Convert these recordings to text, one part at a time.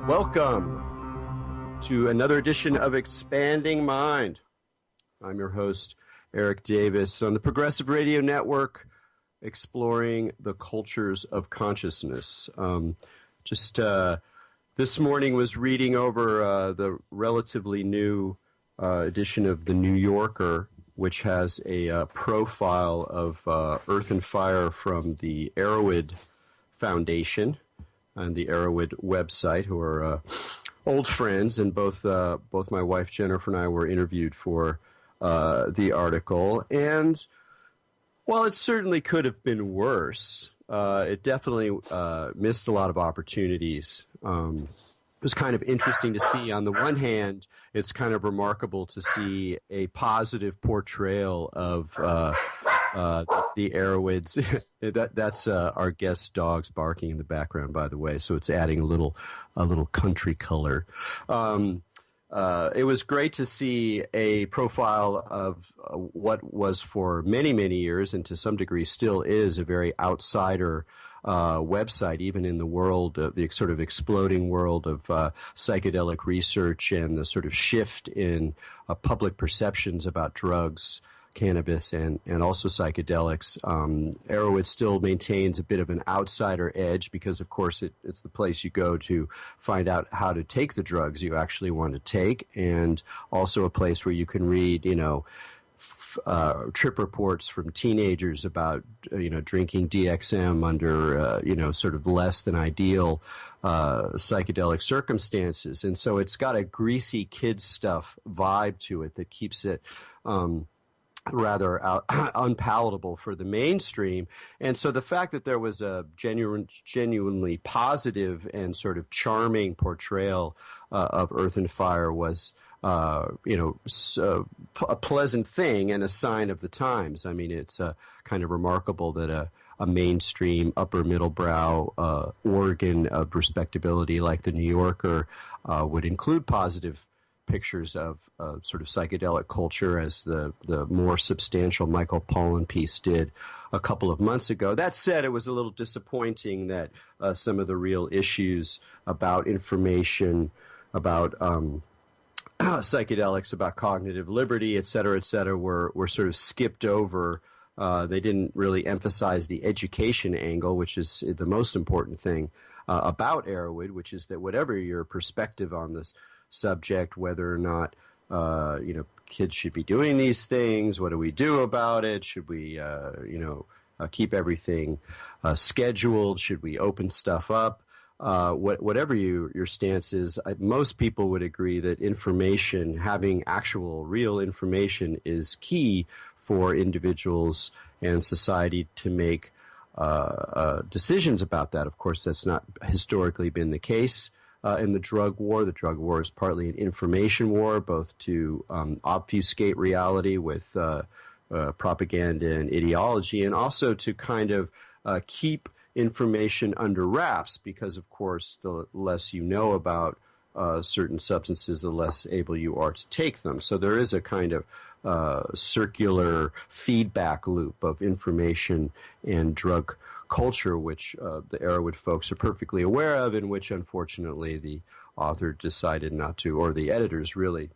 Welcome to another edition of Expanding Mind. I'm your host, Erik Davis, on the Progressive Radio Network, exploring the cultures of consciousness. This morning was reading over the relatively new edition of The New Yorker, which has a profile of Earth and Fire from the Arrowhead Foundation and the Arrowhead website, who are old friends, and both my wife Jennifer and I were interviewed for the article. And while it certainly could have been worse, it definitely missed a lot of opportunities. It was kind of interesting to see. On the one hand, it's kind of remarkable to see a positive portrayal of the Arrowheads. That's our guest dog's barking in the background, by the way, so it's adding a little country color. It was great to see a profile of what was for many, many years, and to some degree still is, a very outsider website, even in the world, the sort of exploding world of psychedelic research and the sort of shift in public perceptions about drugs, cannabis, and also psychedelics. Arrowhead still maintains a bit of an outsider edge because, of course, it's the place you go to find out how to take the drugs you actually want to take, and also a place where you can read, trip reports from teenagers about, drinking DXM under, sort of less than ideal psychedelic circumstances. And so it's got a greasy kid stuff vibe to it that keeps it rather unpalatable for the mainstream. And so the fact that there was a genuinely positive and sort of charming portrayal of Earth and Fire was a pleasant thing and a sign of the times. I mean, it's kind of remarkable that a mainstream upper middle brow organ of respectability like the New Yorker would include positive pictures of sort of psychedelic culture, as the more substantial Michael Pollan piece did a couple of months ago. That said, it was a little disappointing that some of the real issues about information, about psychedelics, about cognitive liberty, et cetera, were sort of skipped over. They didn't really emphasize the education angle, which is the most important thing about Arrowhead, which is that whatever your perspective on this subject, whether or not kids should be doing these things, what do we do about it? Should we keep everything scheduled? Should we open stuff up? Whatever your stance is, most people would agree that information, having actual real information, is key for individuals and society to make decisions about that. Of course, that's not historically been the case in the drug war. The drug war is partly an information war, both to obfuscate reality with propaganda and ideology, and also to kind of keep information under wraps, because, of course, the less you know about certain substances, the less able you are to take them. So there is a kind of circular feedback loop of information and drug culture, which the Arrowhead folks are perfectly aware of, and which, unfortunately, the author decided not to, or the editors really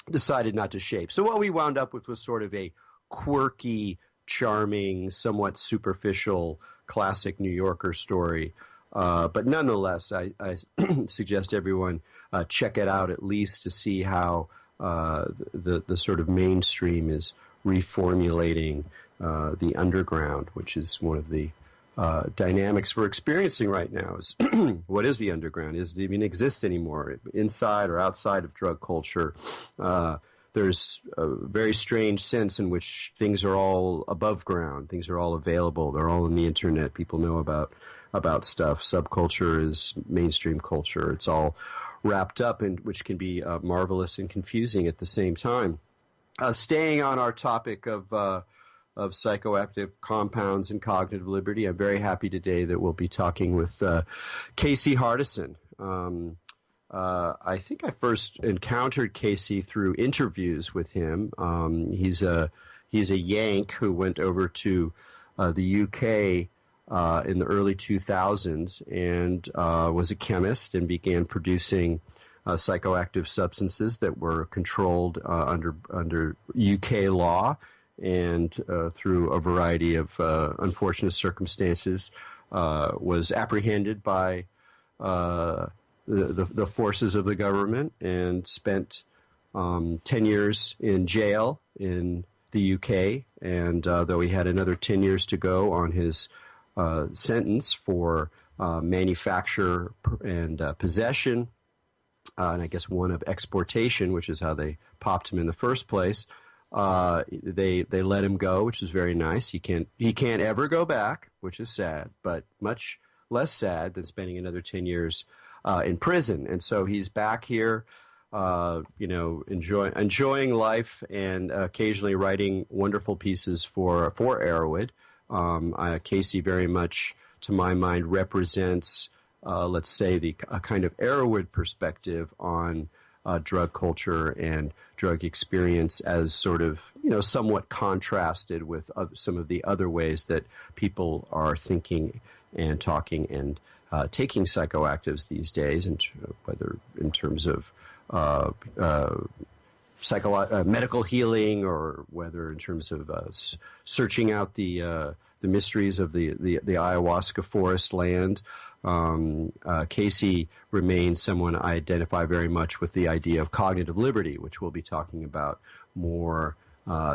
decided not to shape. So what we wound up with was sort of a quirky, charming, somewhat superficial, classic New Yorker story. But nonetheless, I suggest everyone check it out, at least to see how the sort of mainstream is reformulating the underground, which is one of the dynamics we're experiencing right now. Is what is the underground? Does it even exist anymore, inside or outside of drug culture? There's a very strange sense in which things are all above ground. Things are all available. They're all on the internet. People know about stuff. Subculture is mainstream culture. It's all wrapped up, in which can be marvelous and confusing at the same time. Staying on our topic of psychoactive compounds and cognitive liberty, I'm very happy today that we'll be talking with Casey Hardison. I think I first encountered Casey through interviews with him. He's a Yank who went over to the UK in the early 2000s and was a chemist and began producing psychoactive substances that were controlled under UK law and through a variety of unfortunate circumstances was apprehended by the forces of the government and spent 10 years in jail in the UK. And though he had another 10 years to go on his sentence for manufacture and possession, and I guess one of exportation, which is how they popped him in the first place. They let him go, which is very nice. He can't ever go back, which is sad, but much less sad than spending another 10 years in prison. And so he's back here, enjoying life and occasionally writing wonderful pieces for Arrowwood. Casey very much, to my mind, represents, let's say, a kind of Arrowwood perspective on drug culture and drug experience as sort of, somewhat contrasted with some of the other ways that people are thinking and talking and taking psychoactives these days, and whether in terms of medical healing or whether in terms of searching out the mysteries of the ayahuasca forest land. Casey remains someone I identify very much with the idea of cognitive liberty, which we'll be talking about more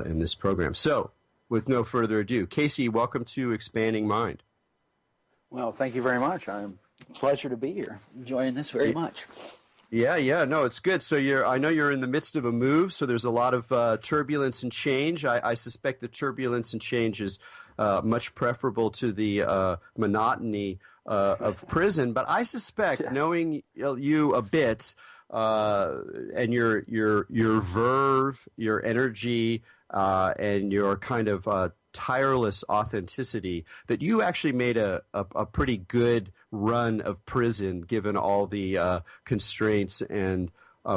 in this program. So, with no further ado, Casey, welcome to Expanding Mind. Well, thank you very much. I'm pleasure to be here. Enjoying this very much. Yeah, no, it's good. So I know you're in the midst of a move, so there's a lot of turbulence and change. I suspect the turbulence and change is much preferable to the monotony of prison. But I suspect, knowing you a bit, and your verve, your energy, and your kind of tireless authenticity, that you actually made a pretty good run of prison, given all the constraints and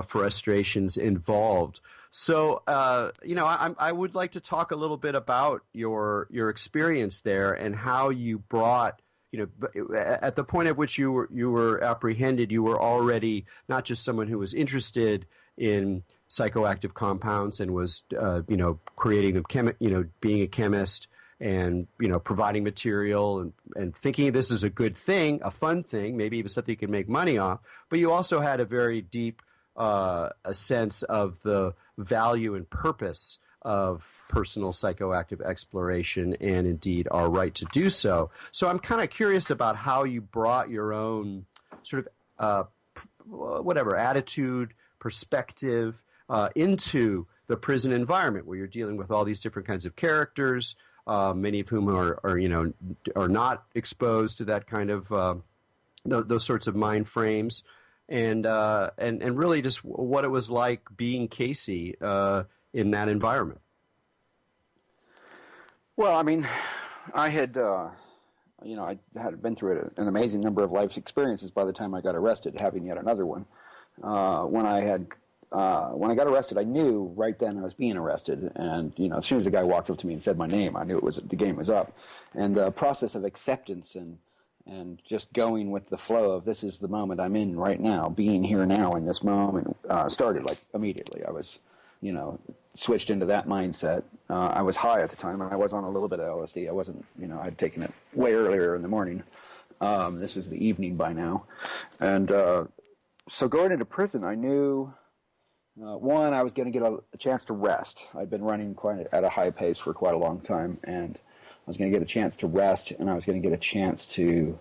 frustrations involved. So, I would like to talk a little bit about your experience there and how you brought, at the point at which you were apprehended, you were already not just someone who was interested in psychoactive compounds and was, creating being a chemist and, providing material and thinking this is a good thing, a fun thing, maybe even something you can make money off. But you also had a very deep a sense of the value and purpose of personal psychoactive exploration and indeed our right to do so. So I'm kind of curious about how you brought your own sort of, attitude, perspective into the prison environment where you're dealing with all these different kinds of characters, many of whom are not exposed to that kind of those sorts of mind frames, and really just what it was like being Casey in that environment. Well, I mean, I had I had been through an amazing number of life experiences by the time I got arrested, having yet another one. When I got arrested, I knew right then I was being arrested, and as soon as the guy walked up to me and said my name, I knew the game was up. And the process of acceptance and just going with the flow of this is the moment I'm in right now, being here now in this moment, started like immediately. I was, switched into that mindset. I was high at the time, and I was on a little bit of LSD. I wasn't, I'd taken it way earlier in the morning. This was the evening by now. And so going into prison, I knew, one, I was going to get a chance to rest. I'd been running quite at a high pace for quite a long time, and I was going to get a chance to rest, and I was going to get a chance to,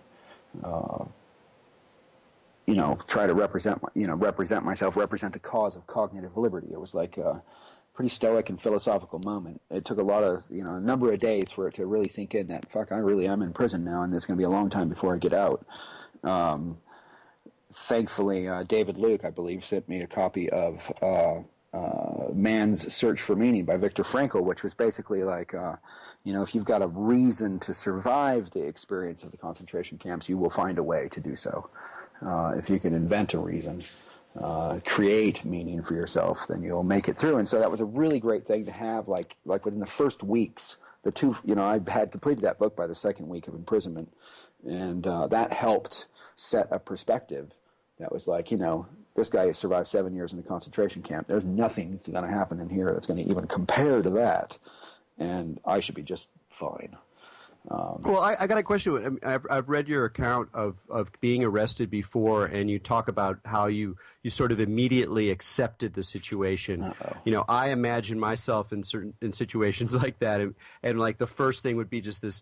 try to represent myself, represent the cause of cognitive liberty. It was like a pretty stoic and philosophical moment. It took a number of days for it to really sink in that, fuck, I really am in prison now, and it's going to be a long time before I get out. Thankfully, David Luke, I believe, sent me a copy of Man's Search for Meaning by Viktor Frankl, which was basically like, if you've got a reason to survive the experience of the concentration camps, you will find a way to do so. If you can invent a reason, create meaning for yourself, then you'll make it through. And so that was a really great thing to have, like within the first weeks the two, I had completed that book by the second week of imprisonment, and that helped set a perspective that was like, this guy survived 7 years in a concentration camp. There's nothing that's going to happen in here that's going to even compare to that, and I should be just fine. Well, I got a question. I've read your account of being arrested before, and you talk about how you sort of immediately accepted the situation. Uh-oh. I imagine myself in situations like that, and like the first thing would be just this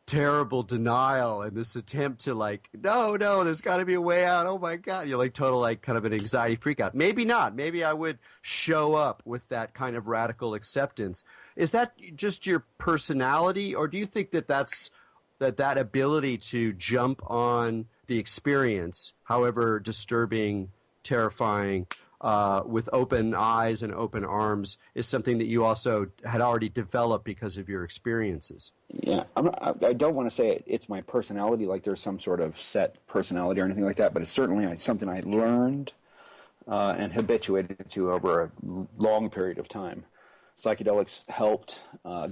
terrible denial and this attempt to like, no, there's got to be a way out. Oh my God, you're like total like kind of an anxiety freak out. Maybe not. Maybe I would show up with that kind of radical acceptance. Is that just your personality, or do you think that ability to jump on the experience, however disturbing, terrifying, with open eyes and open arms, is something that you also had already developed because of your experiences? Yeah, I don't want to say it's my personality, like there's some sort of set personality or anything like that, but it's certainly something I learned and habituated to over a long period of time. Psychedelics helped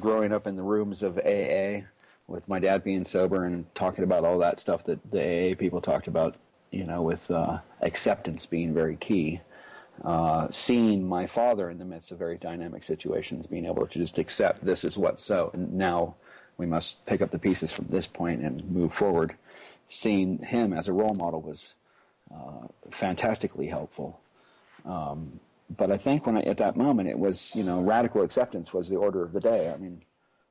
growing up in the rooms of AA with my dad being sober and talking about all that stuff that the AA people talked about, with acceptance being very key. Seeing my father in the midst of very dynamic situations, being able to just accept this is what's so, and now we must pick up the pieces from this point and move forward. Seeing him as a role model was fantastically helpful. But I think at that moment, it was, radical acceptance was the order of the day. I mean,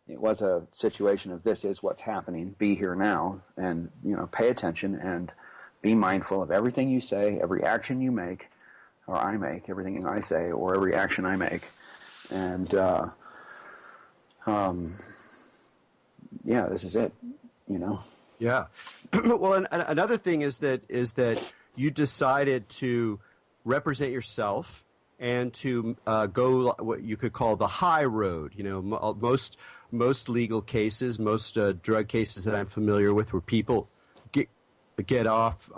it was a situation of this is what's happening, be here now, and, pay attention and be mindful of everything you say, every action you make, or I make, everything I say, or every action I make. And, this is it, Yeah. Well, and another thing is that you decided to represent yourself and to go what you could call the high road. Most legal cases, most drug cases that I'm familiar with, where people get off.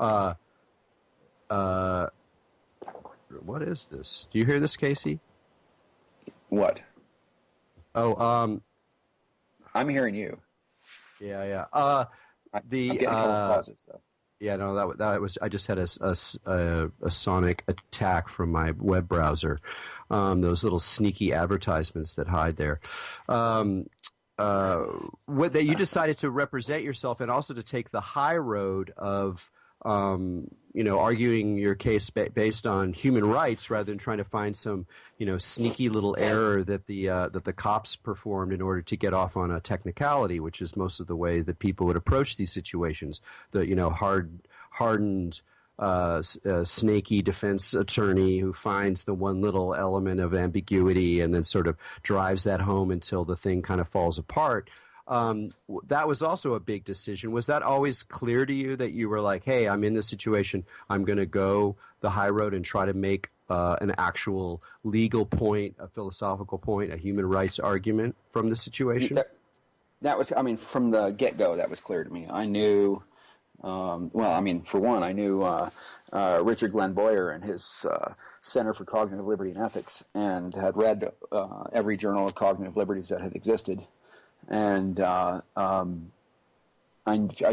What is this? Do you hear this, Casey? What? Oh, I'm hearing you. Yeah. I'm getting pauses though. Yeah, no, that was. I just had a sonic attack from my web browser. Those little sneaky advertisements that hide there. That you decided to represent yourself and also to take the high road of, arguing your case based on human rights rather than trying to find some, sneaky little error that the cops performed in order to get off on a technicality, which is most of the way that people would approach these situations. The hardened, snaky defense attorney who finds the one little element of ambiguity and then sort of drives that home until the thing kind of falls apart. That was also a big decision. Was that always clear to you that you were like, hey, I'm in this situation, I'm going to go the high road and try to make an actual legal point, a philosophical point, a human rights argument from the situation? That was, from the get-go, that was clear to me. I knew, for one, I knew Richard Glenn Boyer and his Center for Cognitive Liberty and Ethics, and had read every journal of cognitive liberties that had existed. And I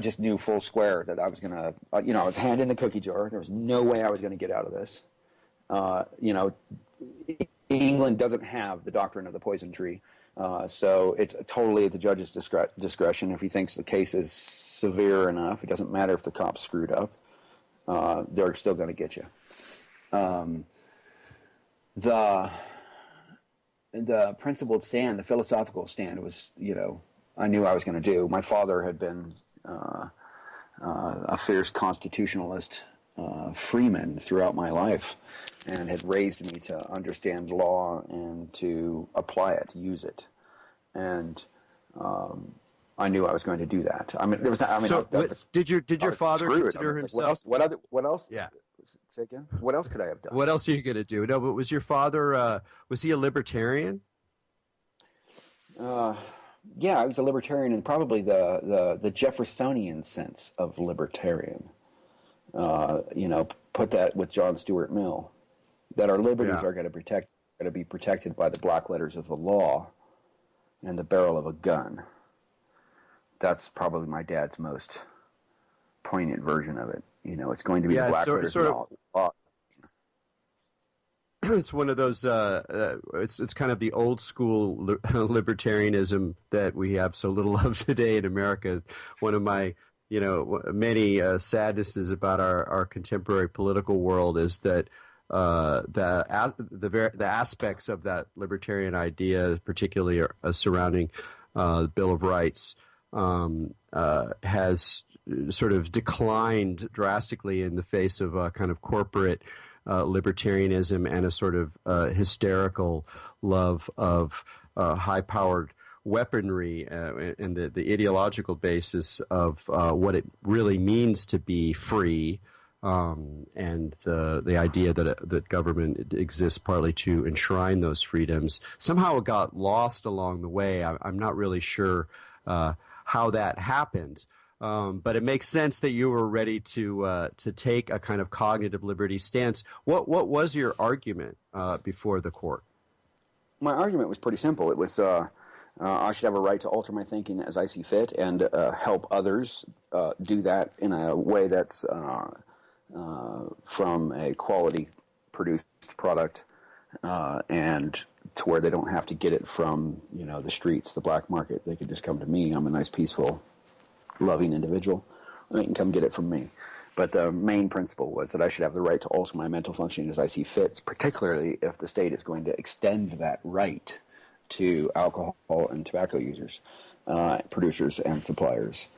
just knew full square that I was going to, I was hand in the cookie jar. There was no way I was going to get out of this. England doesn't have the doctrine of the poison tree. So it's totally at the judge's discretion. If he thinks the case is severe enough, it doesn't matter if the cops screwed up. They're still going to get you. The principled stand, the philosophical stand was, I knew I was going to do. My father had been a fierce constitutionalist freeman throughout my life and had raised me to understand law and to apply it, use it. And I knew I was going to do that. There was not, did your father consider himself? What else? Yeah. Say again? What else could I have done? What else are you going to do? No, but was your father, was he a libertarian? Yeah, I was a libertarian in probably the Jeffersonian sense of libertarian. Put that with John Stuart Mill, that our liberties are going to be protected by the black letters of the law. and the barrel of a gun. That's probably my dad's most poignant version of it. You know, it's going to be the Blackletters sort of. It's one of those. It's kind of the old school libertarianism that we have so little of today in America. One of my, many sadnesses about our contemporary political world is that the aspects of that libertarian idea, particularly surrounding the Bill of Rights, has sort of declined drastically in the face of kind of corporate libertarianism and a sort of hysterical love of high-powered weaponry and the ideological basis of what it really means to be free, and the idea that government exists partly to enshrine those freedoms. Somehow it got lost along the way. I'm not really sure how that happened. But it makes sense that you were ready to take a kind of cognitive liberty stance. What was your argument before the court? My argument was pretty simple. It was I should have a right to alter my thinking as I see fit and help others do that in a way that's from a quality produced product and to where they don't have to get it from the streets, the black market. They could just come to me. I'm a nice, peaceful, loving individual. They can come get it from me. But the main principle was that I should have the right to alter my mental functioning as I see fit, particularly if the state is going to extend that right to alcohol and tobacco users, producers and suppliers.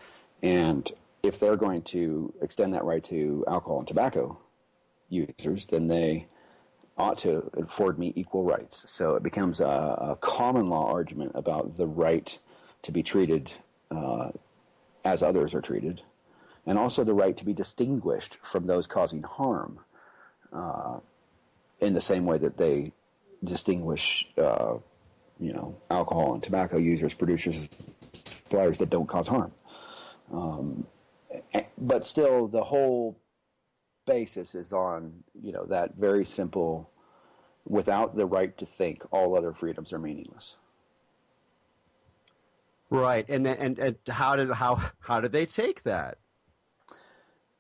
And if they're going to extend that right to alcohol and tobacco users, then they ought to afford me equal rights. So it becomes a common law argument about the right to be treated as others are treated, and also the right to be distinguished from those causing harm in the same way that they distinguish alcohol and tobacco users, producers, and suppliers that don't cause harm. But still, the whole basis is on that very simple: without the right to think, all other freedoms are meaningless. Right, and how did they take that?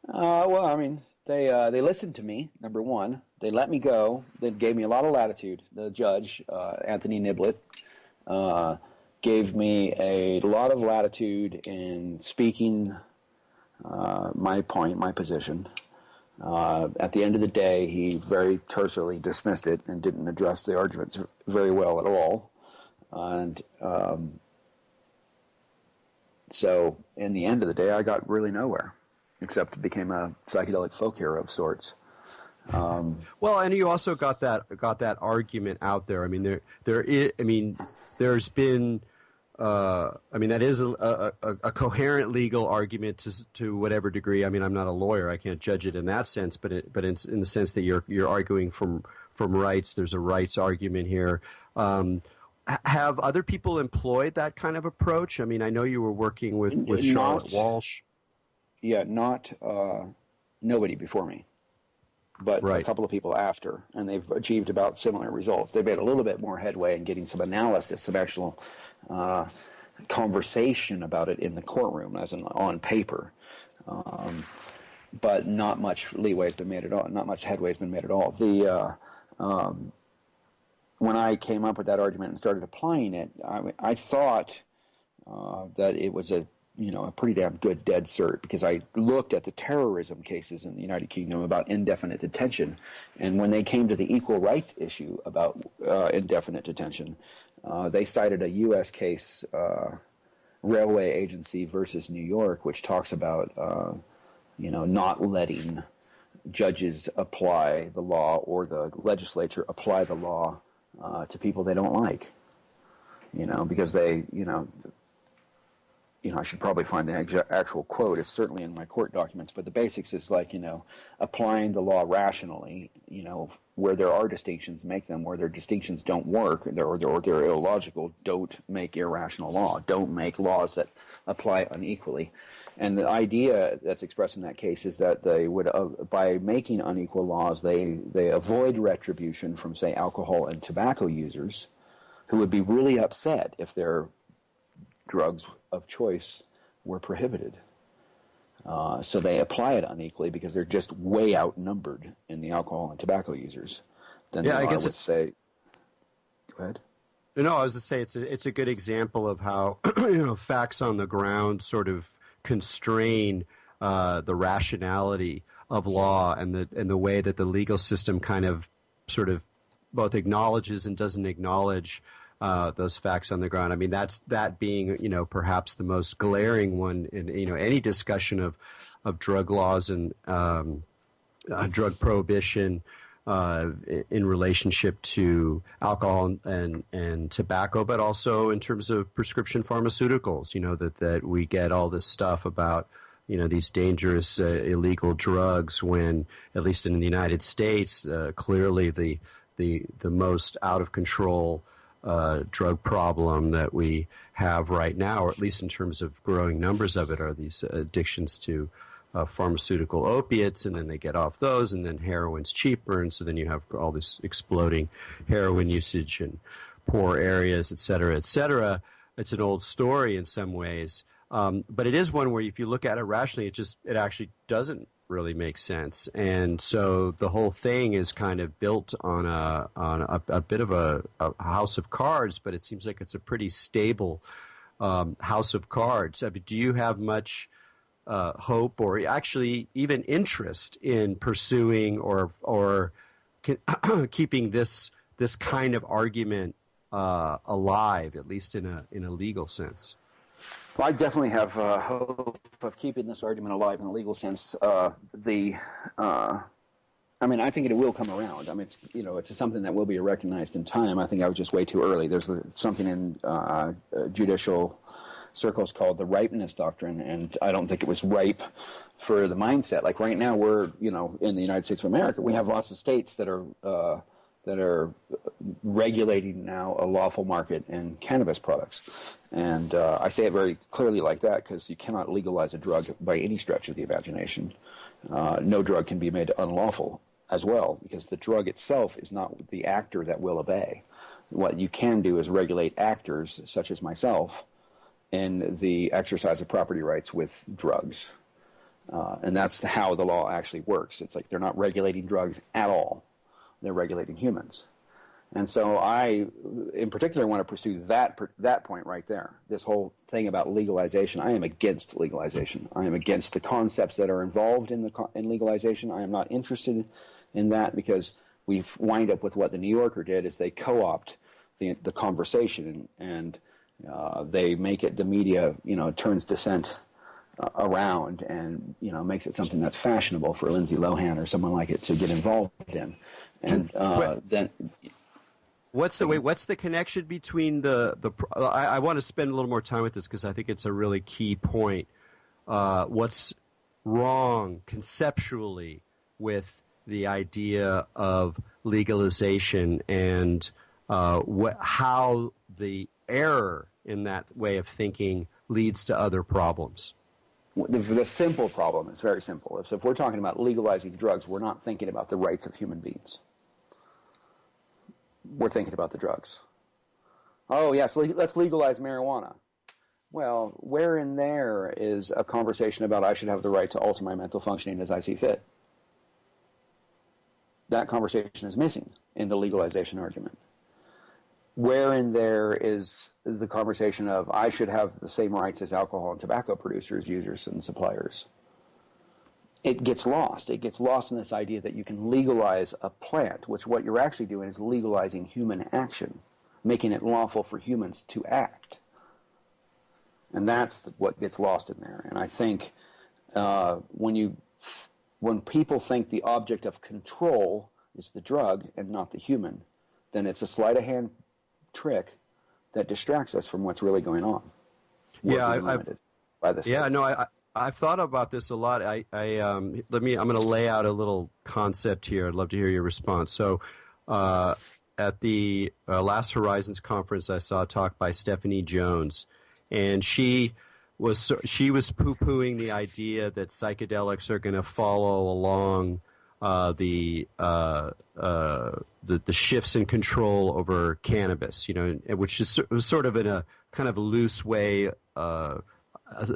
Well, I mean, they listened to me. Number one, they let me go. They gave me a lot of latitude. The judge, Anthony Niblett, gave me a lot of latitude in speaking my point, my position. At the end of the day, he very terserily dismissed it and didn't address the arguments very well at all. And so, in the end of the day, I got really nowhere, except became a psychedelic folk hero of sorts. Well, and you also got that argument out there. I mean, there's been. That is a coherent legal argument to whatever degree. I mean, I'm not a lawyer; I can't judge it in that sense. But in the sense that you're arguing from rights, there's a rights argument here. Have other people employed that kind of approach? I mean, I know you were working with Charlotte Walsh. Yeah, not nobody before me, but right. A couple of people after, and they've achieved about similar results. They've made a little bit more headway in getting some analysis, some actual conversation about it in the courtroom, as in on paper. But not much leeway has been made at all. Not much headway has been made at all. When I came up with that argument and started applying it, I thought that it was a pretty damn good dead cert, because I looked at the terrorism cases in the United Kingdom about indefinite detention, and when they came to the equal rights issue about indefinite detention, they cited a U.S. case, Railway Agency versus New York, which talks about not letting judges apply the law or the legislature apply the law to people they don't like, because they, I should probably find the actual quote. It's certainly in my court documents, but the basics is like, applying the law rationally, where there are distinctions, make them. Where their distinctions don't work, or they're illogical, don't make irrational law. Don't make laws that apply unequally. And the idea that's expressed in that case is that they would, by making unequal laws, they avoid retribution from, say, alcohol and tobacco users, who would be really upset if their drugs of choice were prohibited. So they apply it unequally because they're just way outnumbered in the alcohol and tobacco users than they are, would say. Go ahead. No, I was to say it's a good example of how facts on the ground sort of constrain the rationality of law and the way that the legal system kind of sort of both acknowledges and doesn't acknowledge those facts on the ground. I mean, that being perhaps the most glaring one in any discussion of drug laws and drug prohibition in relationship to alcohol and tobacco, but also in terms of prescription pharmaceuticals. That we get all this stuff about these dangerous illegal drugs when, at least in the United States, clearly the most out of control drug problem that we have right now, or at least in terms of growing numbers of it, are these addictions to pharmaceutical opiates, and then they get off those, and then heroin's cheaper, and so then you have all this exploding heroin usage in poor areas, et cetera, et cetera. It's an old story in some ways, but it is one where if you look at it rationally, it actually doesn't really make sense, and so the whole thing is kind of built on a bit of a house of cards, but it seems like it's a pretty stable house of cards. I mean, do you have much hope or actually even interest in pursuing or keeping this kind of argument alive, at least in a legal sense? Well, I definitely have hope of keeping this argument alive in a legal sense. I think it will come around. I mean, it's something that will be recognized in time. I think I was just way too early. There's something in judicial circles called the ripeness doctrine, and I don't think it was ripe for the mindset. Like right now, we're in the United States of America, we have lots of states that are regulating now a lawful market in cannabis products. And I say it very clearly like that because you cannot legalize a drug by any stretch of the imagination. No drug can be made unlawful as well because the drug itself is not the actor that will obey. What you can do is regulate actors, such as myself, in the exercise of property rights with drugs. And that's how the law actually works. It's like they're not regulating drugs at all. They're regulating humans. And so I, in particular, want to pursue that point right there. This whole thing about legalization. I am against legalization. I am against the concepts that are involved in legalization. I am not interested in that because we wind up with what the New Yorker did is they co-opt the conversation and they make it, the media, turns dissent around and, makes it something that's fashionable for Lindsay Lohan or someone like it to get involved in. And then... What's the connection between I want to spend a little more time with this because I think it's a really key point. What's wrong conceptually with the idea of legalization and how the error in that way of thinking leads to other problems? The simple problem is very simple. If we're talking about legalizing drugs, we're not thinking about the rights of human beings. We're thinking about the drugs. Oh, yes, let's legalize marijuana. Well, where in there is a conversation about I should have the right to alter my mental functioning as I see fit? That conversation is missing in the legalization argument. Where in there is the conversation of I should have the same rights as alcohol and tobacco producers, users, and suppliers? It gets lost. It gets lost in this idea that you can legalize a plant, which what you're actually doing is legalizing human action, making it lawful for humans to act. And that's what gets lost in there. And I think when people think the object of control is the drug and not the human, then it's a sleight of hand trick that distracts us from what's really going on. I've thought about this a lot. I'm going to lay out a little concept here. I'd love to hear your response. So, at the Last Horizons conference, I saw a talk by Stephanie Jones, and she was poo-pooing the idea that psychedelics are going to follow along the shifts in control over cannabis, which is sort of in a kind of loose way,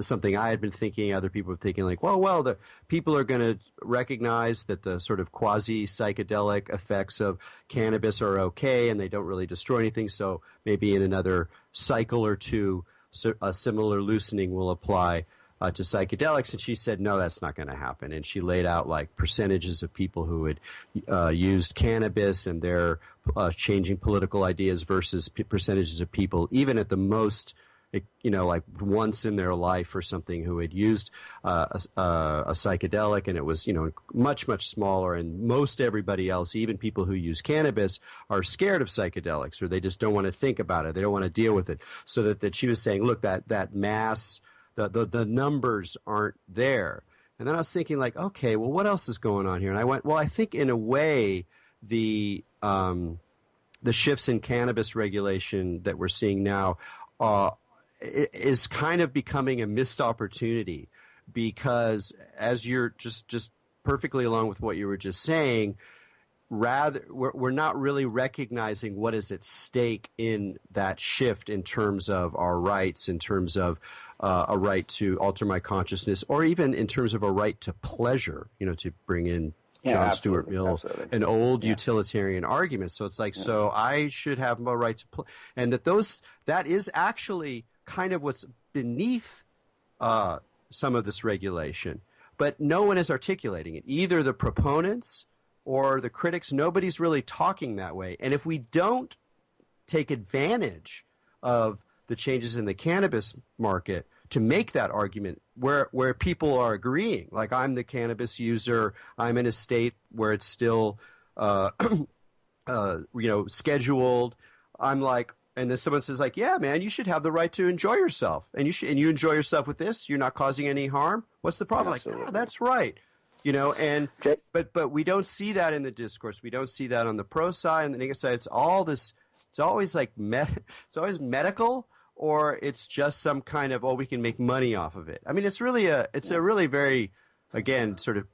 something I had been thinking, other people were thinking like, well, the people are going to recognize that the sort of quasi-psychedelic effects of cannabis are okay and they don't really destroy anything, so maybe in another cycle or two, a similar loosening will apply to psychedelics. And she said, no, that's not going to happen. And she laid out like percentages of people who had used cannabis and their changing political ideas versus percentages of people, even at the most, like once in their life or something, who had used a psychedelic, and it was, much, much smaller. And most everybody else, even people who use cannabis, are scared of psychedelics, or they just don't want to think about it. They don't want to deal with it. So that she was saying, look, that mass, the numbers aren't there. And then I was thinking like, okay, well, what else is going on here? And I went, well, I think in a way the shifts in cannabis regulation that we're seeing now is kind of becoming a missed opportunity, because as you're just perfectly along with what you were just saying, we're not really recognizing what is at stake in that shift in terms of our rights, in terms of a right to alter my consciousness, or even in terms of a right to pleasure, to bring in John Stuart Mill, an old utilitarian argument. So it's like, so I should have a right to and that is actually kind of what's beneath some of this regulation, but no one is articulating it. Either the proponents or the critics, nobody's really talking that way. And if we don't take advantage of the changes in the cannabis market to make that argument where people are agreeing, like I'm the cannabis user, I'm in a state where it's still, scheduled, I'm like, and then someone says like, yeah, man, you should have the right to enjoy yourself. And you enjoy yourself with this. You're not causing any harm. What's the problem? Absolutely. Like, that's right. But we don't see that in the discourse. We don't see that on the pro side and the negative side. It's always like, it's always medical, or it's just some kind of, we can make money off of it. I mean, it's a really very, again, sort of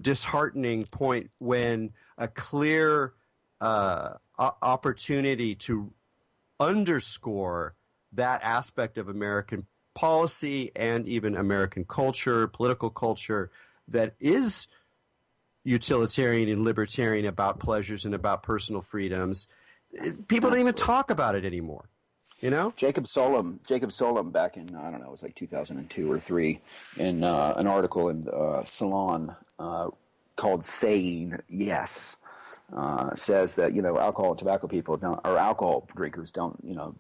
disheartening point when a clear opportunity to underscore that aspect of American policy and even American culture, political culture, that is utilitarian and libertarian about pleasures and about personal freedoms. People don't even talk about it anymore. Jacob Solom back in, I don't know, it was like 2002 or 3, in an article in Salon called Saying Yes, says that, alcohol and tobacco people alcohol drinkers don't,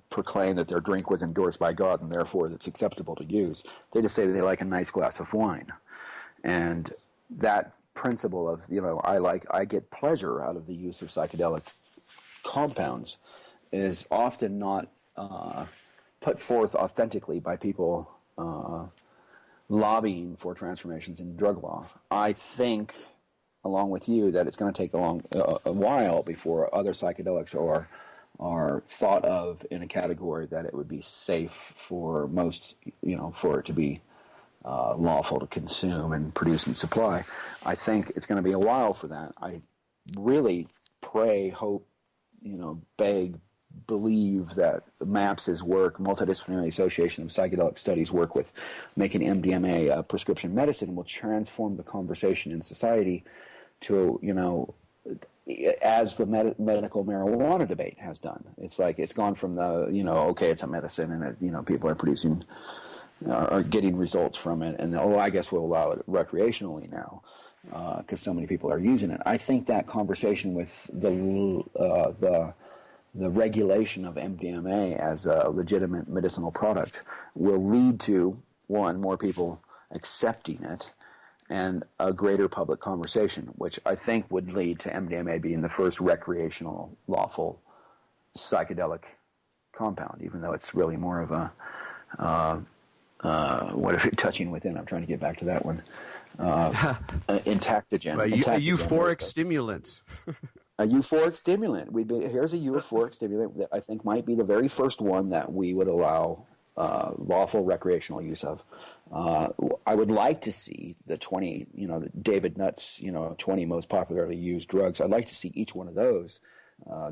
proclaim that their drink was endorsed by God and therefore it's acceptable to use. They just say that they like a nice glass of wine. And that principle of, I get pleasure out of the use of psychedelic compounds is often not put forth authentically by people lobbying for transformations in drug law. I think, along with you, that it's going to take a while before other psychedelics are thought of in a category that it would be safe for most, for it to be lawful to consume and produce and supply. I think it's going to be a while for that. I really pray, hope, beg, believe that MAPS's work, Multidisciplinary Association of Psychedelic Studies work with making MDMA prescription medicine, will transform the conversation in society to, as the medical marijuana debate has done. It's like it's gone from the, okay, it's a medicine and people are getting results from it, and I guess we'll allow it recreationally now because so many people are using it. I think that conversation with the regulation of MDMA as a legitimate medicinal product will lead to, one, more people accepting it, and a greater public conversation, which I think would lead to MDMA being the first recreational, lawful psychedelic compound, even though it's really more of a what if you're touching within? I'm trying to get back to that one. Intactogen. A euphoric stimulant. A euphoric stimulant. Here's a euphoric stimulant that I think might be the very first one that we would allow lawful recreational use of. I would like to see the 20, David Nutt's, 20 most popularly used drugs. I'd like to see each one of those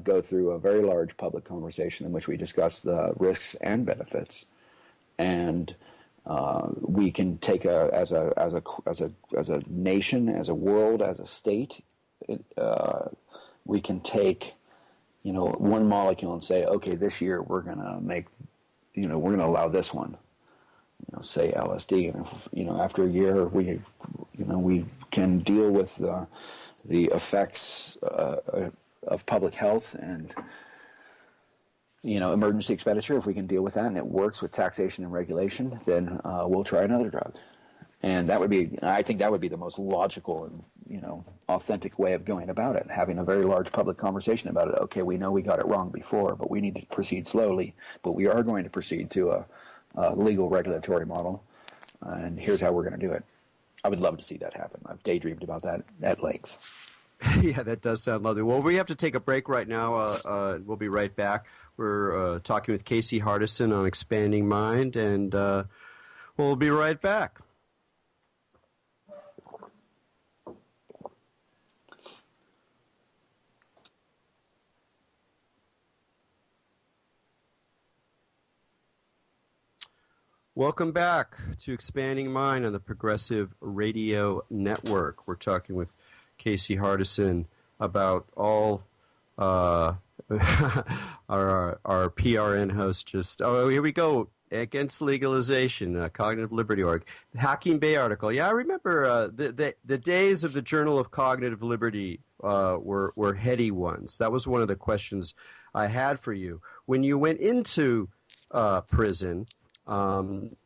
go through a very large public conversation in which we discuss the risks and benefits, and we can take as a nation, as a world, as a state, we can take one molecule and say, okay, this year we're gonna we're gonna allow this one, say LSD, and if, after a year we can deal with the effects of public health and emergency expenditure. If we can deal with that and it works with taxation and regulation, then we'll try another drug. And I think that would be the most logical and authentic way of going about it, having a very large public conversation about it. Okay, we know we got it wrong before, but we need to proceed slowly, but we are going to proceed to a legal regulatory model, and here's how we're going to do it. I would love to see that happen. I've daydreamed about that at length. Yeah, that does sound lovely. Well, we have to take a break right now. We'll be right back. We're talking with Casey Hardison on Expanding Mind, and we'll be right back. Welcome back to Expanding Mind on the Progressive Radio Network. We're talking with Casey Hardison about all our PRN host just, here we go, against legalization, Cognitive Liberty Org. The Hacking Bay article. Yeah, I remember the days of the Journal of Cognitive Liberty were heady ones. That was one of the questions I had for you. When you went into prison,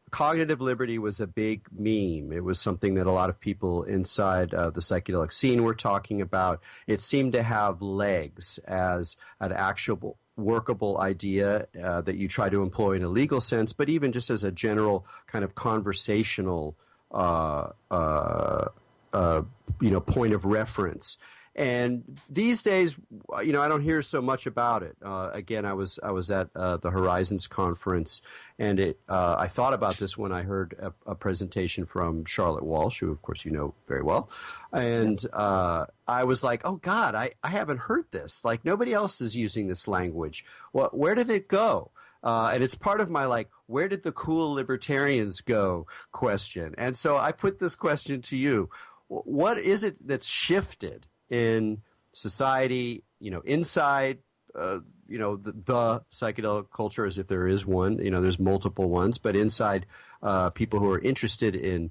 cognitive liberty was a big meme. It was something that a lot of people inside the psychedelic scene were talking about. It seemed to have legs as an actual workable idea that you try to employ in a legal sense, but even just as a general kind of conversational point of reference. And these days, I don't hear so much about it. Again, I was at the Horizons conference, and I thought about this when I heard a presentation from Charlotte Walsh, who, of course, you know very well. And I was like, oh, God, I haven't heard this. Like, nobody else is using this language. Well, where did it go? And it's part of my, where did the cool libertarians go question. And so I put this question to you. What is it that's shifted in society, inside, the psychedelic culture, as if there is one, there's multiple ones, but inside people who are interested in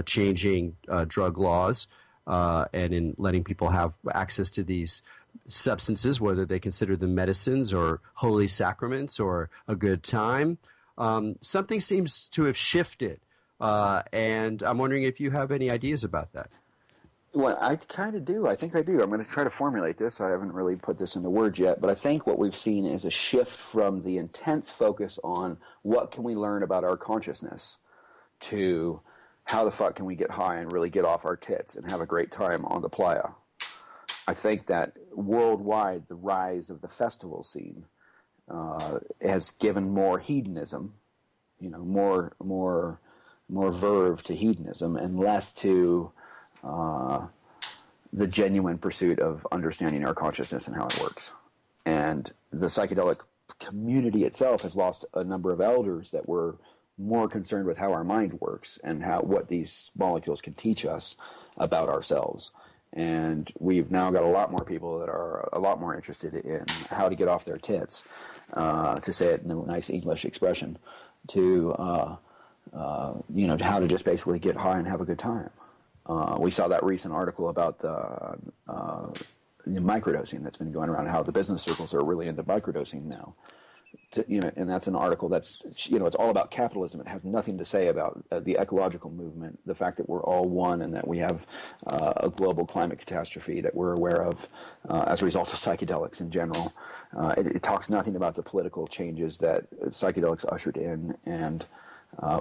changing drug laws and in letting people have access to these substances, whether they consider them medicines or holy sacraments or a good time. Something seems to have shifted, and I'm wondering if you have any ideas about that. Well, I kind of do. I think I do. I'm going to try to formulate this. I haven't really put this into words yet, but I think what we've seen is a shift from the intense focus on what can we learn about our consciousness to how the fuck can we get high and really get off our tits and have a great time on the playa. I think that worldwide, the rise of the festival scene has given more hedonism, more verve to hedonism and less to the genuine pursuit of understanding our consciousness and how it works. And the psychedelic community itself has lost a number of elders that were more concerned with how our mind works and what these molecules can teach us about ourselves. And we've now got a lot more people that are a lot more interested in how to get off their tits, to say it in a nice English expression, to how to just basically get high and have a good time. We saw that recent article about the microdosing that's been going around, how the business circles are really into microdosing now. And that's an article that's, it's all about capitalism. It has nothing to say about the ecological movement, the fact that we're all one and that we have a global climate catastrophe that we're aware of as a result of psychedelics in general. It talks nothing about the political changes that psychedelics ushered in and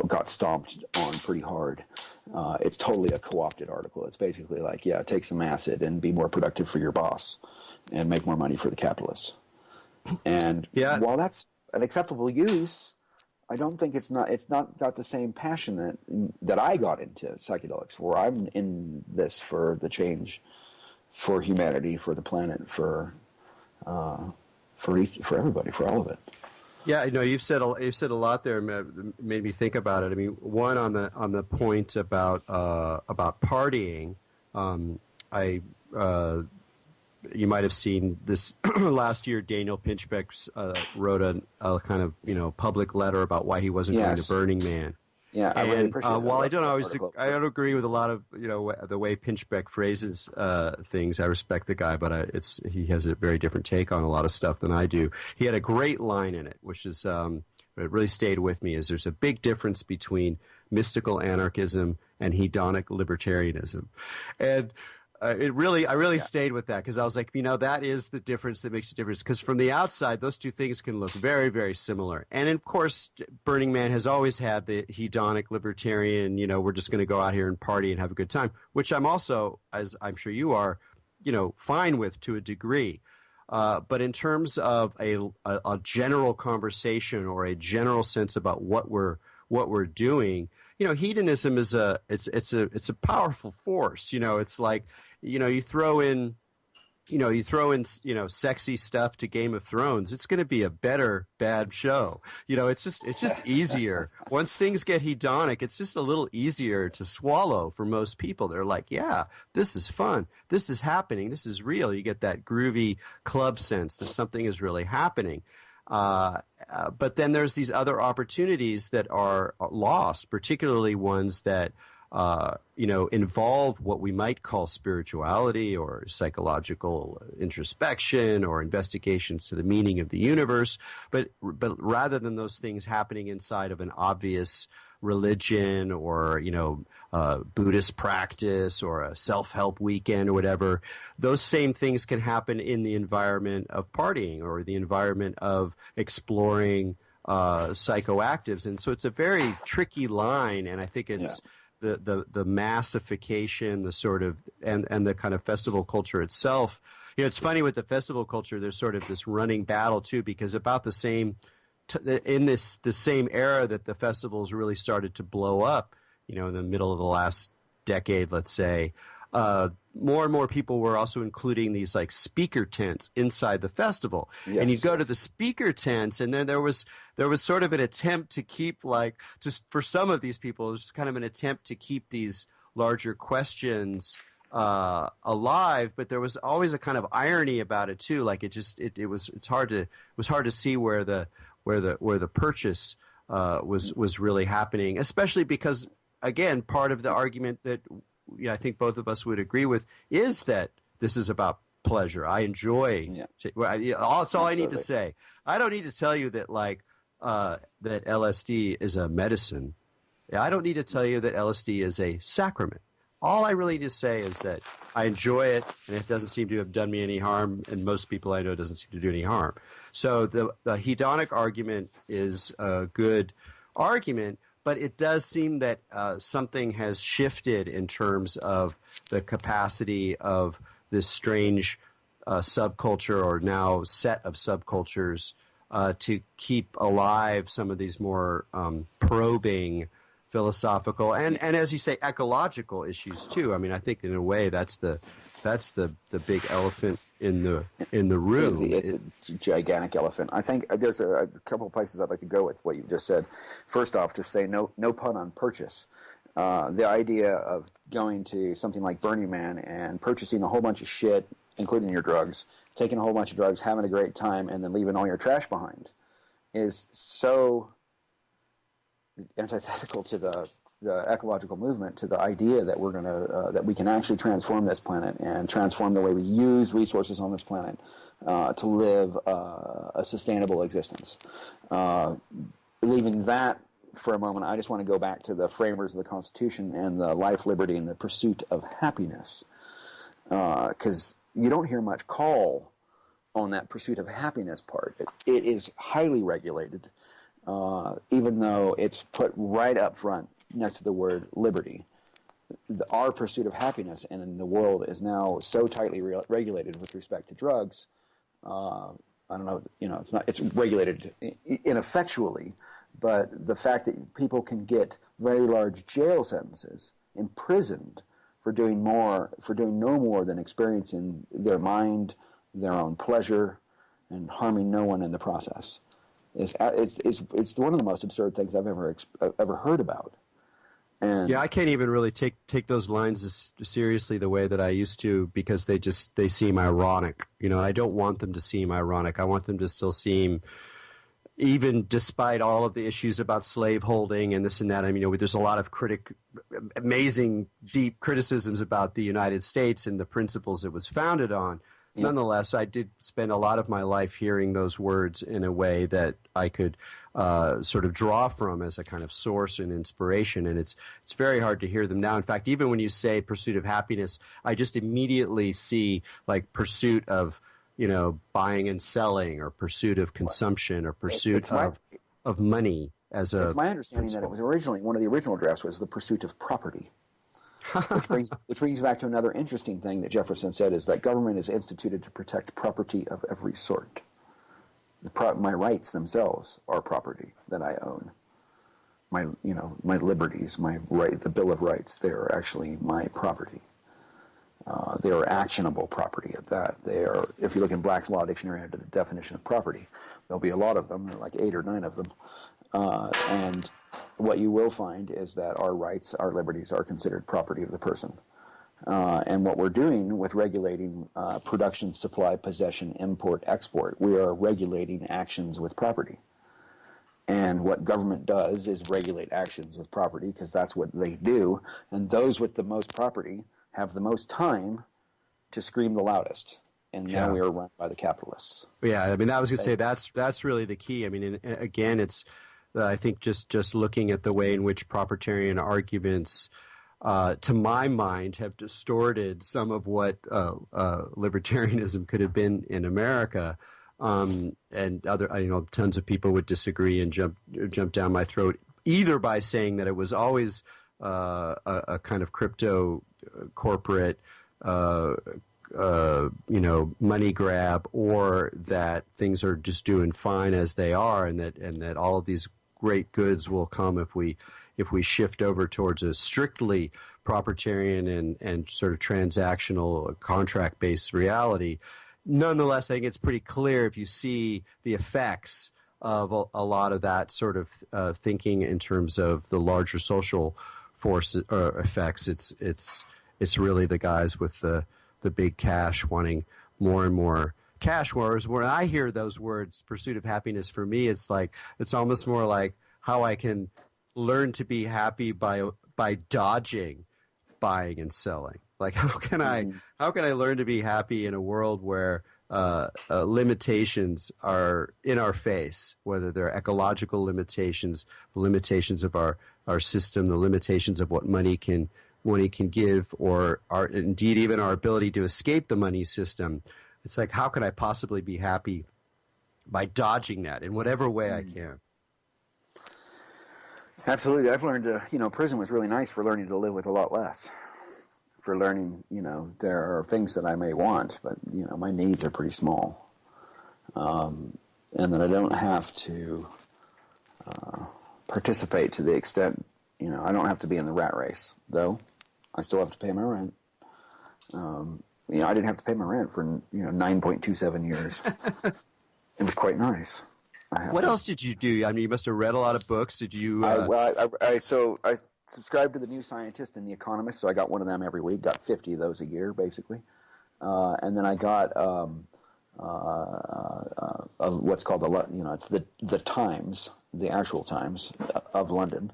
got stomped on pretty hard. It's totally a co-opted article. It's basically like, take some acid and be more productive for your boss and make more money for the capitalists. And while that's an acceptable use, I don't think it's not got the same passion that I got into psychedelics, where I'm in this for the change, for humanity, for the planet, for for everybody, for all of it. Yeah, I know you've said a lot there. Made me think about it. I mean, one on the point about partying. I You might have seen this last year. Daniel Pinchbeck wrote a kind of public letter about why he wasn't going to Burning Man. Yeah, I really appreciate that. While I don't agree with a lot of the way Pinchbeck phrases things, I respect the guy, but he has a very different take on a lot of stuff than I do. He had a great line in it, which is it really stayed with me. Is there's a big difference between mystical anarchism and hedonic libertarianism, and I really stayed with that because I was like, that is the difference that makes a difference. Because from the outside, those two things can look very, very similar. And of course, Burning Man has always had the hedonic libertarian, we're just going to go out here and party and have a good time, which I'm also, as I'm sure you are, fine with to a degree. But in terms of a general conversation or a general sense about what we're doing, hedonism is it's a powerful force. It's like, you throw in sexy stuff to Game of Thrones, it's going to be a bad show. It's just easier. Once things get hedonic, it's just a little easier to swallow for most people. They're like, yeah, this is fun. This is happening. This is real. You get that groovy club sense that something is really happening. But then there's these other opportunities that are lost, particularly ones that involve what we might call spirituality or psychological introspection or investigations to the meaning of the universe. But rather than those things happening inside of an obvious religion or, Buddhist practice or a self-help weekend or whatever, those same things can happen in the environment of partying or the environment of exploring psychoactives. And so it's a very tricky line, and I think it's the massification, the sort of, and the kind of festival culture itself. It's funny with the festival culture, there's sort of this running battle too, because about the same in the same era that the festivals really started to blow up, in the middle of the last decade, let's say, more and more people were also including these like speaker tents inside the festival. Yes. And you'd go to the speaker tents, and then there was sort of an attempt to keep, like, just for some of these people, it was kind of an attempt to keep these larger questions alive, but there was always a kind of irony about it too. Like it was hard to see where the purchase was really happening, especially because, again, part of the argument that I think both of us would agree with is that this is about pleasure. I enjoy. Yeah. That's all I need to say. I don't need to tell you that that LSD is a medicine. I don't need to tell you that LSD is a sacrament. All I really need to say is that I enjoy it, and it doesn't seem to have done me any harm, and most people I know it doesn't seem to do any harm. So the hedonic argument is a good argument, but it does seem that something has shifted in terms of the capacity of this strange subculture, or now set of subcultures, to keep alive some of these more probing philosophical and as you say, ecological issues too. I mean, I think in a way that's the big elephant in the room. It's a gigantic elephant. I think there's a couple of places I'd like to go with what you just said. First off, to say no pun on purchase. The idea of going to something like Burning Man and purchasing a whole bunch of shit, including your drugs, taking a whole bunch of drugs, having a great time, and then leaving all your trash behind, is so antithetical to the ecological movement, to the idea that we're gonna that we can actually transform this planet and transform the way we use resources on this planet to live a sustainable existence. Leaving that for a moment, I just want to go back to the framers of the Constitution and the life, liberty, and the pursuit of happiness, because you don't hear much call on that pursuit of happiness part. It is highly regulated. Even though it's put right up front next to the word liberty. Our pursuit of happiness in the world is now so tightly regulated with respect to drugs. I don't know, it's regulated ineffectually, but the fact that people can get very large jail sentences, imprisoned for doing no more than experiencing their mind, their own pleasure, and harming no one in the process is one of the most absurd things I've ever heard about. And yeah, I can't even really take those lines as seriously the way that I used to, because they seem ironic. I don't want them to seem ironic. I want them to still seem, even despite all of the issues about slaveholding and this and that. I mean, there's a lot of amazing, deep criticisms about the United States and the principles it was founded on. Yep. Nonetheless, I did spend a lot of my life hearing those words in a way that I could sort of draw from as a kind of source and inspiration. And it's very hard to hear them now. In fact, even when you say pursuit of happiness, I just immediately see like pursuit of, buying and selling, or pursuit of consumption, or pursuit of money as a. It's my understanding principle. that it was originally, one of the original drafts was the pursuit of property. Which brings back to another interesting thing that Jefferson said, is that government is instituted to protect property of every sort. My rights themselves are property that I own. My liberties, the Bill of Rights, they are actually my property. They are actionable property at that. They are, if you look in Black's Law Dictionary under the definition of property, there'll be a lot of them, like 8 or 9 of them. And what you will find is that our rights, our liberties, are considered property of the person. And what we're doing with regulating production, supply, possession, import, export, we are regulating actions with property. And what government does is regulate actions with property, because that's what they do. And those with the most property have the most time to scream the loudest. And now we are run by the capitalists. Yeah, I mean, I was going to say that's really the key. I mean, again, it's I think just looking at the way in which proprietarian arguments, to my mind, have distorted some of what libertarianism could have been in America. And other, tons of people would disagree and jump down my throat, either by saying that it was always a kind of crypto corporate, money grab, or that things are just doing fine as they are, and that all of these great goods will come if we shift over towards a strictly proprietarian and sort of transactional contract-based reality. Nonetheless, I think it's pretty clear, if you see the effects of a lot of that sort of thinking in terms of the larger social force effects. It's really the guys with the big cash wanting more and more cash. Whereas when I hear those words, pursuit of happiness, for me, it's almost more like how I can learn to be happy by dodging buying and selling. Like, how can I learn to be happy in a world where limitations are in our face, whether they're ecological limitations, the limitations of our system, the limitations of what money can give, or indeed even our ability to escape the money system. It's like, how can I possibly be happy by dodging that in whatever way I can? Absolutely. I've learned prison was really nice for learning to live with a lot less. For learning, there are things that I may want, but, my needs are pretty small. And that I don't have to participate to the extent, I don't have to be in the rat race, though. I still have to pay my rent. I didn't have to pay my rent for 9.27 years. It was quite nice. What else did you do? I mean, you must have read a lot of books. Did you? I subscribed to the New Scientist and The Economist, so I got one of them every week. Got 50 of those a year, basically. And then I got what's called it's the Times, the actual Times of London,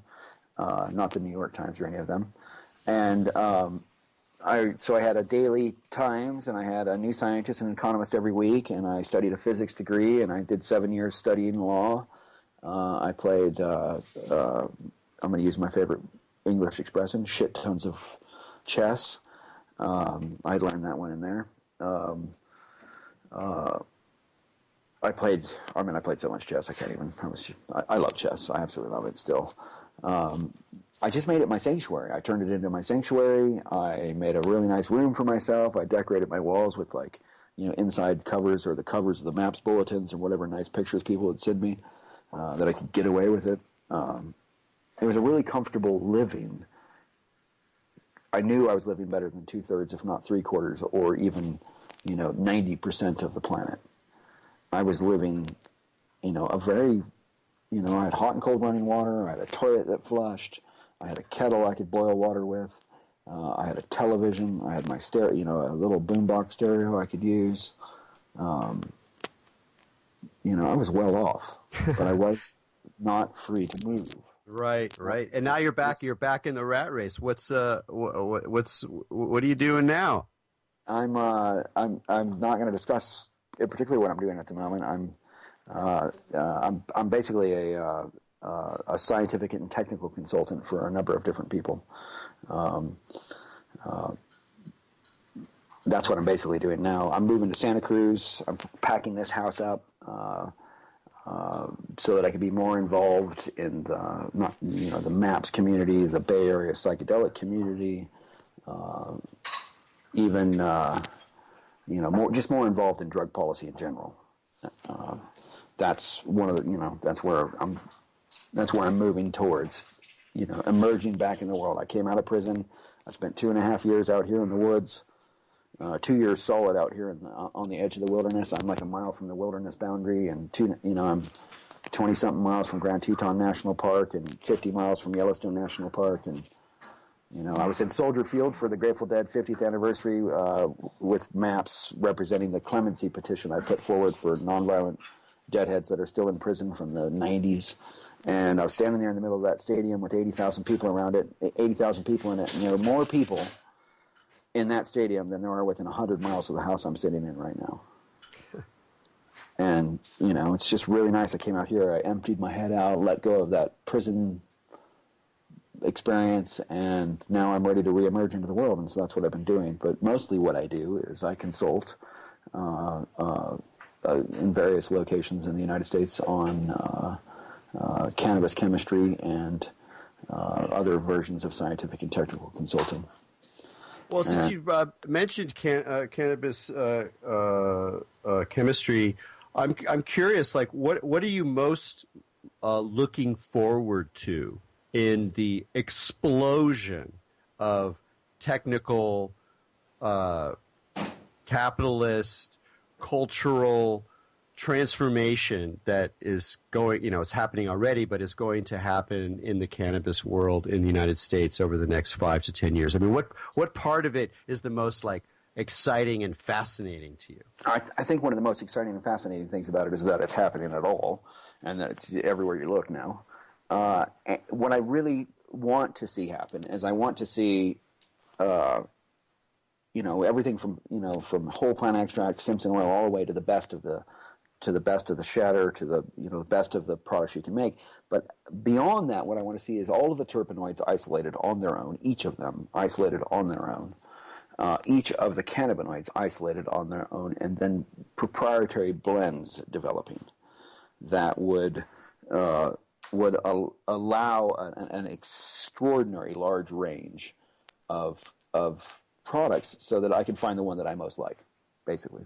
not the New York Times or any of them. And I had a daily Times, and I had a New Scientist and Economist every week, and I studied a physics degree, and I did 7 years studying law. I played, I'm going to use my favorite English expression, shit tons of chess. I learned that one in there. I played so much chess, I can't even, I love chess. I absolutely love it still. I just made it my sanctuary. I turned it into my sanctuary. I made a really nice room for myself. I decorated my walls with inside covers or the covers of the maps bulletins or whatever nice pictures people would send me, that I could get away with it. It was a really comfortable living. I knew I was living better than 2/3, if not 3/4, or even 90% of the planet. I was living, a very, I had hot and cold running water. I had a toilet that flushed. I had a kettle I could boil water with. I had a television. I had my stereo, a little boombox stereo I could use. I was well off, but I was not free to move. Right, right. And now you're back in the rat race. What are you doing now? I'm not going to discuss particularly what I'm doing at the moment. I'm basically a scientific and technical consultant for a number of different people. That's what I'm basically doing now. I'm moving to Santa Cruz. I'm packing this house up so that I can be more involved in the MAPS community, the Bay Area psychedelic community, even more involved in drug policy in general. That's one of the that's where I'm moving towards. Emerging back in the world. I came out of prison. I spent 2.5 years out here in the woods. 2 years solid out here on the edge of the wilderness. I'm like a mile from the wilderness boundary, and I'm 20-something miles from Grand Teton National Park and 50 miles from Yellowstone National Park. And I was in Soldier Field for the Grateful Dead 50th anniversary with maps representing the clemency petition I put forward for nonviolent deadheads that are still in prison from the 90s. And I was standing there in the middle of that stadium with 80,000 people around it, 80,000 people in it, and there are more people in that stadium than there are within 100 miles of the house I'm sitting in right now. And, it's just really nice. I came out here, I emptied my head out, let go of that prison experience, and now I'm ready to reemerge into the world, and so that's what I've been doing. But mostly what I do is I consult in various locations in the United States on cannabis chemistry and other versions of scientific and technical consulting. Well, since you mentioned cannabis chemistry, I'm curious. Like, what are you most looking forward to in the explosion of technical, capitalist, cultural transformation that is going, it's happening already, but is going to happen in the cannabis world in the United States over the next 5 to 10 years? I mean, what part of it is the most exciting and fascinating to you? I think one of the most exciting and fascinating things about it is that it's happening at all, and that it's everywhere you look now. What I really want to see happen is I want to see, everything from whole plant extract, Simpson oil, all the way to the best of the shatter, to the best of the products you can make. But beyond that, what I want to see is all of the terpenoids isolated on their own, each of them isolated on their own, each of the cannabinoids isolated on their own, and then proprietary blends developing that would allow an extraordinary large range of products, so that I can find the one that I most like, basically.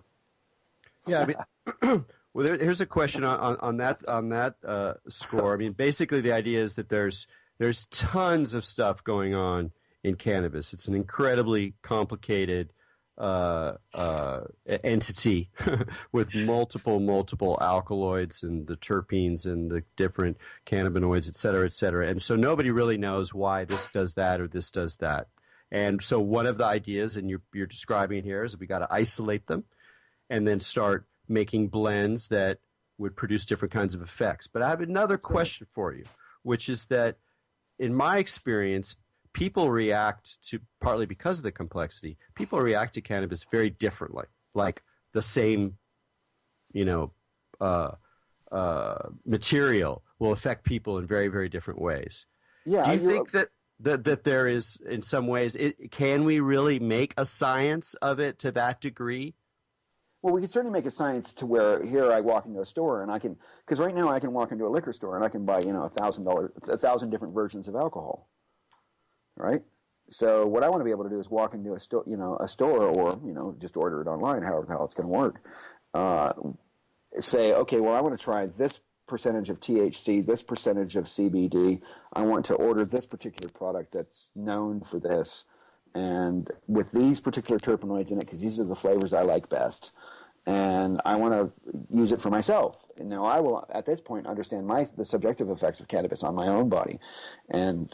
Yeah, I mean, well, here's a question on that score. I mean, basically, the idea is that there's tons of stuff going on in cannabis. It's an incredibly complicated entity with multiple alkaloids and the terpenes and the different cannabinoids, et cetera, and so nobody really knows why this does that or this does that. And so one of the ideas, and you're describing here, is that we got to isolate them and then start making blends that would produce different kinds of effects. But I have another question for you, which is that in my experience, people react to, partly because of the complexity, people react to cannabis very differently. Like the same, material will affect people in very, very different ways. Yeah. Do you think that there is, in some ways, can we really make a science of it to that degree? Well, we can certainly make a science to where here I walk into a store and I can, because right now I can walk into a liquor store and I can buy $1,000 different versions of alcohol, right? So what I want to be able to do is walk into a store, or just order it online, however the hell it's going to work. Say, okay, well, I want to try this percentage of THC, this percentage of CBD. I want to order this particular product that's known for this, and with these particular terpenoids in it, because these are the flavors I like best. and I want to use it for myself. And now I will, at this point, understand the subjective effects of cannabis on my own body, and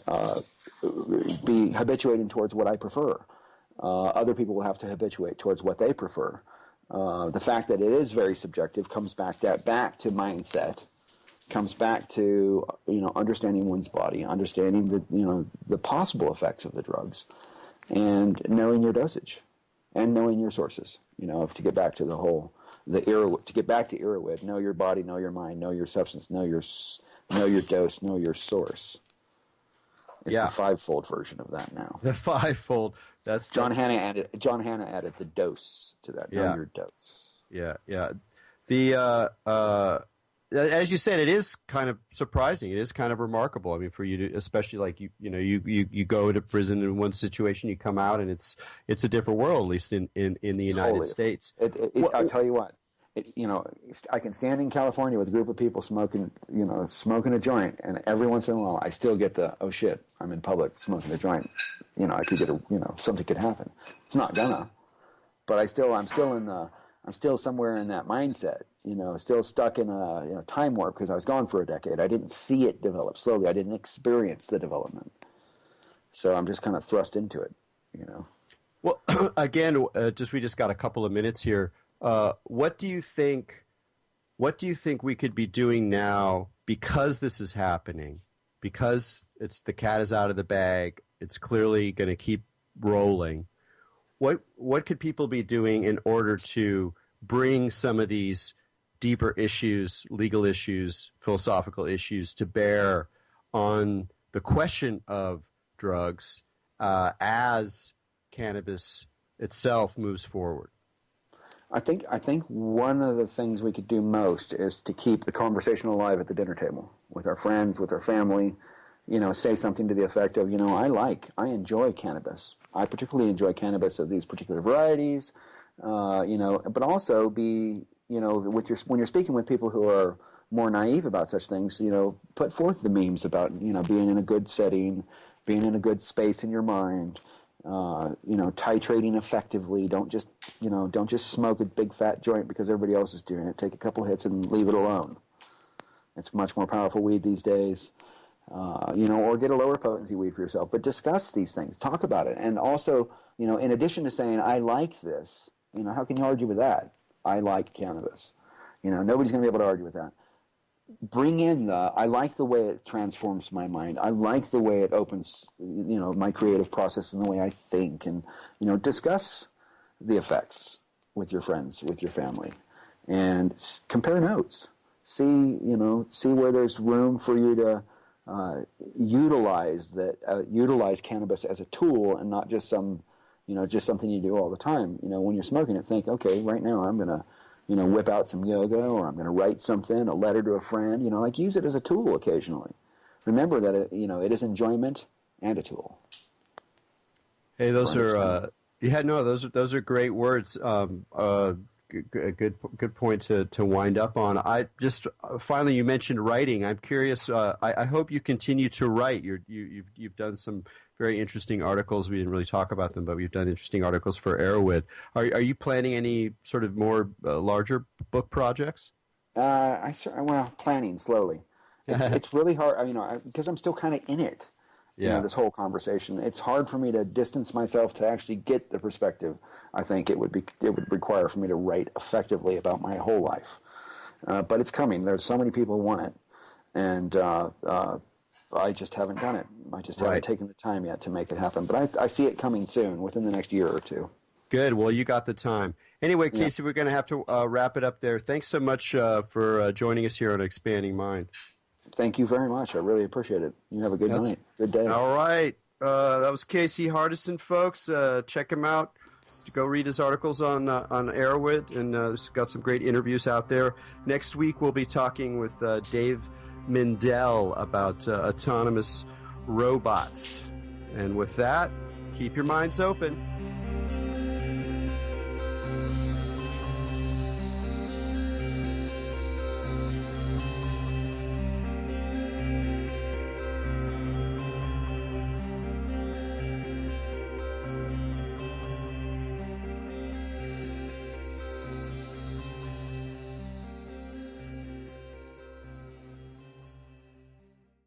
be habituating towards what I prefer. Other people will have to habituate towards what they prefer. The fact that it is very subjective comes back to mindset, comes back to understanding one's body, understanding the possible effects of the drugs, and knowing your dosage, and knowing your sources. To get back to to get back to Erowid, know your body, know your mind, know your substance, know your dose, know your source. It's the fivefold version of that now. The fivefold. That's John Hannah added the dose to that. Know your dose. Yeah. The as you said, it is kind of surprising. It is kind of remarkable. I mean, for you to, especially like you go to prison in one situation, you come out, and it's a different world, at least in the United States. I'll tell you what. I can stand in California with a group of people smoking a joint, and every once in a while I still get the, oh shit, I'm in public smoking a joint. I could get something could happen. It's not gonna, but I'm still somewhere in that mindset. Still stuck in a time warp because I was gone for a decade. I didn't see it develop slowly. I didn't experience the development, so I'm just kind of thrust into it. Well, again, we just got a couple of minutes here. What do you think we could be doing now, because this is happening, because the cat is out of the bag, it's clearly going to keep rolling? What could people be doing in order to bring some of these deeper issues, legal issues, philosophical issues to bear on the question of drugs as cannabis itself moves forward? I think one of the things we could do most is to keep the conversation alive at the dinner table with our friends, with our family. Say something to the effect of, I enjoy cannabis. I particularly enjoy cannabis of these particular varieties. But also be, when you're speaking with people who are more naive about such things, put forth the memes about, being in a good setting, being in a good space in your mind. Titrating effectively. Don't just smoke a big fat joint because everybody else is doing it. Take a couple hits and leave it alone. It's much more powerful weed these days. Or get a lower potency weed for yourself. But discuss these things. Talk about it. And also, in addition to saying, I like this, how can you argue with that? I like cannabis. Nobody's going to be able to argue with that. Bring in I like the way it transforms my mind. I like the way it opens, my creative process and the way I think, and, discuss the effects with your friends, with your family, and compare notes. See where there's room for you to utilize cannabis as a tool and not just just something you do all the time. When you're smoking it, think, okay, right now I'm going to whip out some yoga, or I'm going to write something, a letter to a friend, use it as a tool occasionally. Remember that, it is enjoyment and a tool. Hey, those are great words. A good point to wind up on. I just, finally, you mentioned writing. I'm curious, I hope you continue to write. You've done some very interesting articles. We didn't really talk about them, but we've done interesting articles for Erowid. Are you planning any sort of more larger book projects? Planning slowly. It's really hard, because I'm still kind of in it. Yeah. This whole conversation. It's hard for me to distance myself to actually get the perspective. I think it would require for me to write effectively about my whole life. But it's coming. There's so many people who want it, and I just haven't done it. I just haven't taken the time yet to make it happen. But I see it coming soon, within the next year or two. Good. Well, you got the time. Anyway, Casey, we're going to have to wrap it up there. Thanks so much for joining us here on Expanding Mind. Thank you very much. I really appreciate it. You have a good night. Good day. All right. That was Casey Hardison, folks. Check him out. Go read his articles on Erowid, and he's got some great interviews out there. Next week, we'll be talking with Dave Mindell about autonomous robots. And with that, keep your minds open.